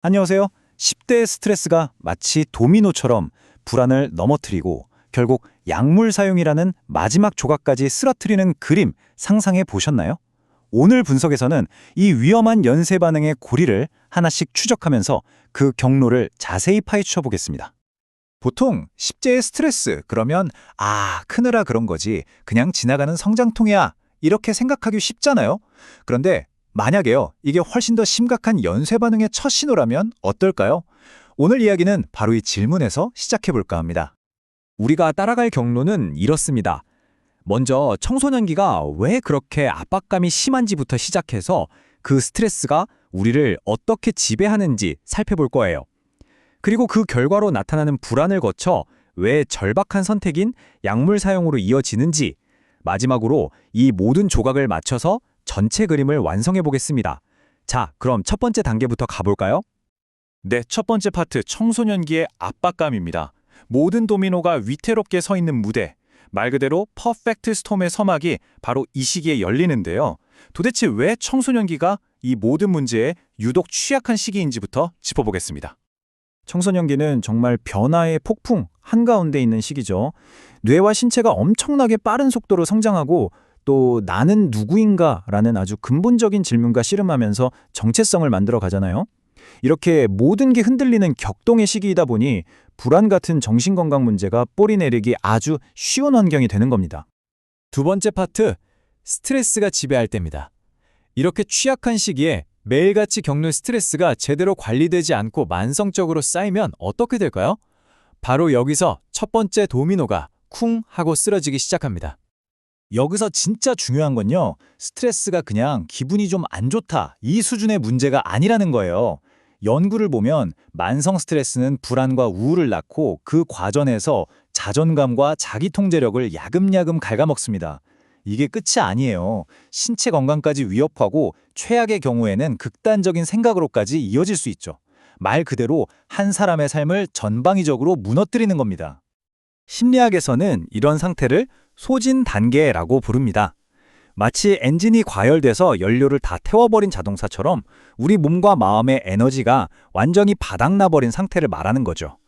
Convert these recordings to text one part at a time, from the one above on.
안녕하세요. 10대의 스트레스가 마치 도미노처럼 불안을 넘어뜨리고 결국 약물 사용이라는 마지막 조각까지 쓰러뜨리는 그림 상상해 보셨나요? 오늘 분석에서는 이 위험한 연쇄 반응의 고리를 하나씩 추적하면서 그 경로를 자세히 파헤쳐 보겠습니다. 보통 10대의 스트레스 그러면 크느라 그런 거지 그냥 지나가는 성장통이야 이렇게 생각하기 쉽잖아요. 그런데 만약에요 이게 훨씬 더 심각한 연쇄 반응의 첫 신호라면 어떨까요? 오늘 이야기는 바로 이 질문에서 시작해 볼까 합니다. 우리가 따라갈 경로는 이렇습니다. 먼저 청소년기가 왜 그렇게 압박감이 심한지부터 시작해서 그 스트레스가 우리를 어떻게 지배하는지 살펴볼 거예요. 그리고 그 결과로 나타나는 불안을 거쳐 왜 절박한 선택인 약물 사용으로 이어지는지, 마지막으로 이 모든 조각을 맞춰서 전체 그림을 완성해 보겠습니다. 자, 그럼 첫 번째 단계부터 가볼까요? 네, 첫 번째 파트 청소년기의 압박감입니다. 모든 도미노가 위태롭게 서 있는 무대, 말 그대로 퍼펙트 스톰의 서막이 바로 이 시기에 열리는데요. 도대체 왜 청소년기가 이 모든 문제에 유독 취약한 시기인지부터 짚어보겠습니다. 청소년기는 정말 변화의 폭풍 한가운데 있는 시기죠. 뇌와 신체가 엄청나게 빠른 속도로 성장하고 또 나는 누구인가라는 아주 근본적인 질문과 씨름하면서 정체성을 만들어 가잖아요. 이렇게 모든 게 흔들리는 격동의 시기이다 보니 불안 같은 정신건강 문제가 뿌리 내리기 아주 쉬운 환경이 되는 겁니다. 두 번째 파트, 스트레스가 지배할 때입니다. 이렇게 취약한 시기에 매일같이 겪는 스트레스가 제대로 관리되지 않고 만성적으로 쌓이면 어떻게 될까요? 바로 여기서 첫 번째 도미노가 쿵 하고 쓰러지기 시작합니다. 여기서 진짜 중요한 건요. 스트레스가 그냥 기분이 좀 안 좋다 이 수준의 문제가 아니라는 거예요. 연구를 보면 만성 스트레스는 불안과 우울을 낳고 그 과정에서 자존감과 자기 통제력을 야금야금 갉아먹습니다. 이게 끝이 아니에요. 신체 건강까지 위협하고 최악의 경우에는 극단적인 생각으로까지 이어질 수 있죠. 말 그대로 한 사람의 삶을 전방위적으로 무너뜨리는 겁니다. 심리학에서는 이런 상태를 소진 단계라고 부릅니다. 마치 엔진이 과열돼서 연료를 다 태워버린 자동차처럼 우리 몸과 마음의 에너지가 완전히 바닥나버린 상태를 말하는 거죠.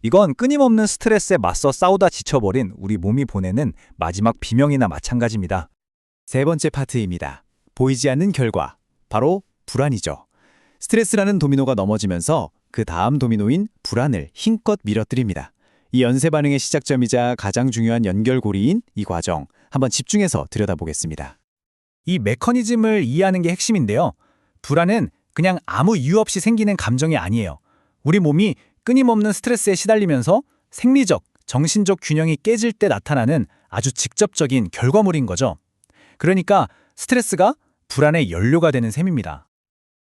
이건 끊임없는 스트레스에 맞서 싸우다 지쳐버린 우리 몸이 보내는 마지막 비명이나 마찬가지입니다. 세 번째 파트입니다. 보이지 않는 결과, 바로 불안이죠. 스트레스라는 도미노가 넘어지면서 그 다음 도미노인 불안을 힘껏 밀어뜨립니다. 이 연쇄 반응의 시작점이자 가장 중요한 연결고리인 이 과정, 한번 집중해서 들여다보겠습니다. 이 메커니즘을 이해하는 게 핵심인데요. 불안은 그냥 아무 이유 없이 생기는 감정이 아니에요. 우리 몸이 끊임없는 스트레스에 시달리면서 생리적, 정신적 균형이 깨질 때 나타나는 아주 직접적인 결과물인 거죠. 그러니까 스트레스가 불안의 연료가 되는 셈입니다.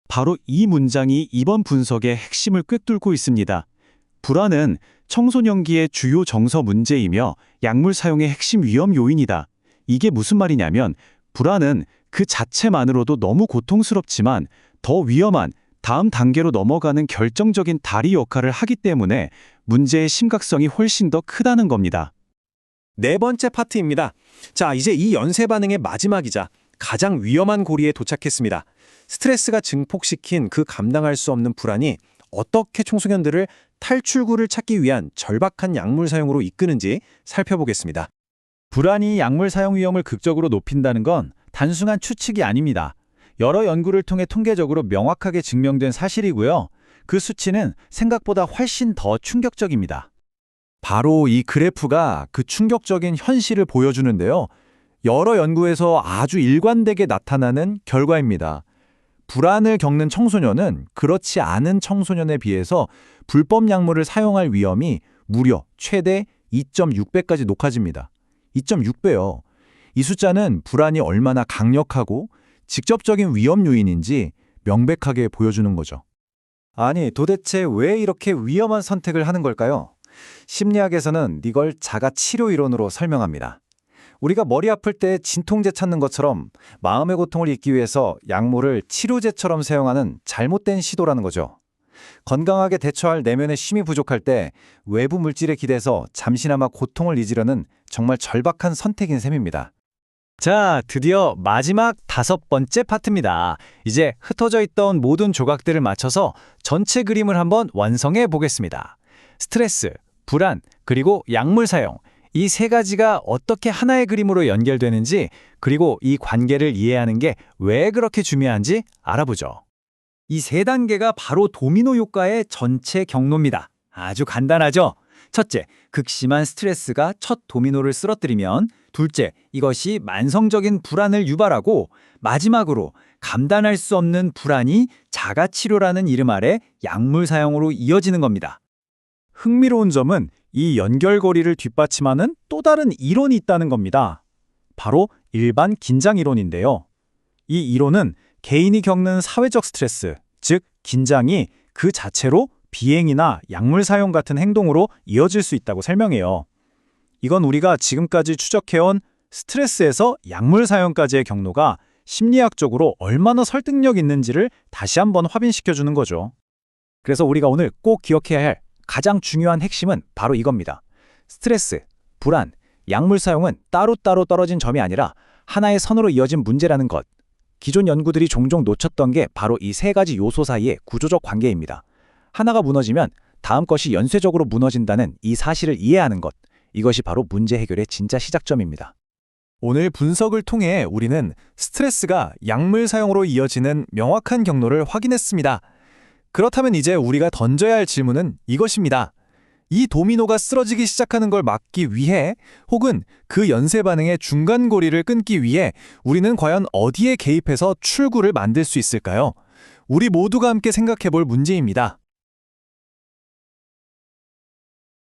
바로 이 문장이 이번 분석의 핵심을 꿰뚫고 있습니다. 불안은 청소년기의 주요 정서 문제이며 약물 사용의 핵심 위험 요인이다. 이게 무슨 말이냐면 불안은 그 자체만으로도 너무 고통스럽지만 더 위험한 다음 단계로 넘어가는 결정적인 다리 역할을 하기 때문에 문제의 심각성이 훨씬 더 크다는 겁니다. 네 번째 파트입니다. 자, 이제 이 연쇄 반응의 마지막이자 가장 위험한 고리에 도착했습니다. 스트레스가 증폭시킨 그 감당할 수 없는 불안이 어떻게 청소년들을 탈출구를 찾기 위한 절박한 약물 사용으로 이끄는지 살펴보겠습니다. 불안이 약물 사용 위험을 극적으로 높인다는 건 단순한 추측이 아닙니다. 여러 연구를 통해 통계적으로 명확하게 증명된 사실이고요. 그 수치는 생각보다 훨씬 더 충격적입니다. 바로 이 그래프가 그 충격적인 현실을 보여주는데요. 여러 연구에서 아주 일관되게 나타나는 결과입니다. 불안을 겪는 청소년은 그렇지 않은 청소년에 비해서 불법 약물을 사용할 위험이 무려 최대 2.6배까지 높아집니다. 2.6배요. 이 숫자는 불안이 얼마나 강력하고 직접적인 위험 요인인지 명백하게 보여주는 거죠. 아니, 도대체 왜 이렇게 위험한 선택을 하는 걸까요? 심리학에서는 이걸 자가 치료 이론으로 설명합니다. 우리가 머리 아플 때 진통제 찾는 것처럼 마음의 고통을 잊기 위해서 약물을 치료제처럼 사용하는 잘못된 시도라는 거죠. 건강하게 대처할 내면의 힘이 부족할 때 외부 물질에 기대서 잠시나마 고통을 잊으려는 정말 절박한 선택인 셈입니다. 자, 드디어 마지막 5번째 파트입니다. 이제 흩어져 있던 모든 조각들을 맞춰서 전체 그림을 한번 완성해 보겠습니다. 스트레스, 불안, 그리고 약물 사용. 이 세 가지가 어떻게 하나의 그림으로 연결되는지, 그리고 이 관계를 이해하는 게 왜 그렇게 중요한지 알아보죠. 이 세 단계가 바로 도미노 효과의 전체 경로입니다. 아주 간단하죠? 첫째, 극심한 스트레스가 첫 도미노를 쓰러뜨리면, 둘째, 이것이 만성적인 불안을 유발하고, 마지막으로 감당할 수 없는 불안이 자가치료라는 이름 아래 약물 사용으로 이어지는 겁니다. 흥미로운 점은 이 연결고리를 뒷받침하는 또 다른 이론이 있다는 겁니다. 바로 일반 긴장 이론인데요. 이 이론은 개인이 겪는 사회적 스트레스, 즉 긴장이 그 자체로 비행이나 약물 사용 같은 행동으로 이어질 수 있다고 설명해요. 이건 우리가 지금까지 추적해온 스트레스에서 약물 사용까지의 경로가 심리학적으로 얼마나 설득력 있는지를 다시 한번 확인시켜주는 거죠. 그래서 우리가 오늘 꼭 기억해야 할 가장 중요한 핵심은 바로 이겁니다. 스트레스, 불안, 약물 사용은 따로따로 떨어진 점이 아니라 하나의 선으로 이어진 문제라는 것. 기존 연구들이 종종 놓쳤던 게 바로 이 세 가지 요소 사이의 구조적 관계입니다. 하나가 무너지면 다음 것이 연쇄적으로 무너진다는 이 사실을 이해하는 것. 이것이 바로 문제 해결의 진짜 시작점입니다. 오늘 분석을 통해 우리는 스트레스가 약물 사용으로 이어지는 명확한 경로를 확인했습니다. 그렇다면 이제 우리가 던져야 할 질문은 이것입니다. 이 도미노가 쓰러지기 시작하는 걸 막기 위해 혹은 그 연쇄 반응의 중간 고리를 끊기 위해 우리는 과연 어디에 개입해서 출구를 만들 수 있을까요? 우리 모두가 함께 생각해 볼 문제입니다.